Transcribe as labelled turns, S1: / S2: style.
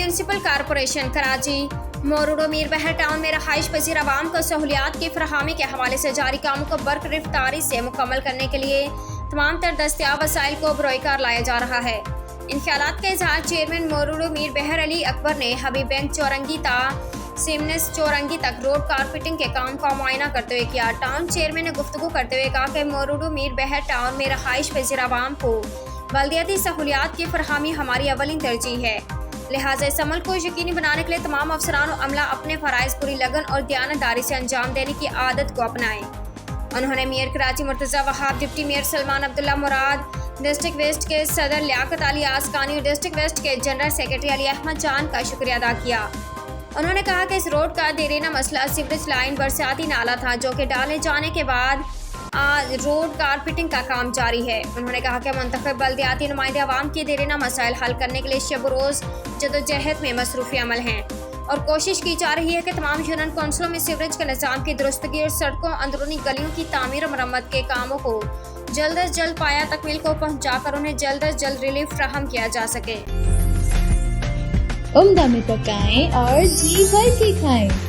S1: Municipal corporation Karachi मोरूडो Mir बहर town में रहाइश पजीर आवाम को सहूलियात की फराहमी के हवाले से जारी कामों को बरकरारी से मुकम्मल करने के लिए तमाम तर दस्तियाब वसाइल को बरोकार लाया जा रहा है। इन ख्यालात का इजहार चेयरमैन मोरूडो मीर बहर अली अकबर ने हबीब बैंक चौरंगी ता सिमनस चौरंगी तक रोड कारपेटिंग के काम का मुआयना करते हुए किया। टाउन चेयरमैन ने गुफ्तगू करते हुए कहा कि मोरूडो मीर बहर टाउन में रहाइश पजीर आवाम को बल्दियाती सहूलियात की फरहमी हमारी अवलिन तरजीह है, लिहाजा इस अमल को यकीनी बनाने के लिए तमाम अफसरान और अमला अपने फ़राइज़ पूरी लगन और दयानतदारी से अंजाम देने की आदत को अपनाएं। उन्होंने mayor Karachi Murtaza Wahab, deputy mayor Salman Abdullah Murad, district west के सदर लियाकत अली आसकानी और डिस्ट्रिक्ट वेस्ट के जनरल सेक्रेटरी अली अहमद जान का शुक्रिया अदा किया। उन्होंने कहा कि इस रोड का देरीना मसला सीवरेज लाइन बरसाती नाला था, जो कि डाले जाने के बाद रोड कारपेटिंग का काम जारी है। उन्होंने कहा कि मुंतखब बल्दियाती नुमाइंदे अवाम की देरीना मसाइल हल करने के लिए शब रोज़ जदोजहद में मसरूफ़ी अमल हैं और कोशिश की जा रही है कि तमाम यूनियन कौंसलों में सीवरेज के निज़ाम की दुरुस्तगी और सड़कों, अंदरूनी गलियों की तामीर और मरम्मत के कामों को जल्द अज जल्द पाया तकमील को पहुँचाकर उन्हें जल्द अज जल्द रिलीफ फराहम किया जा सके।
S2: उम्दा में पकाएं और जी भर के खाएं।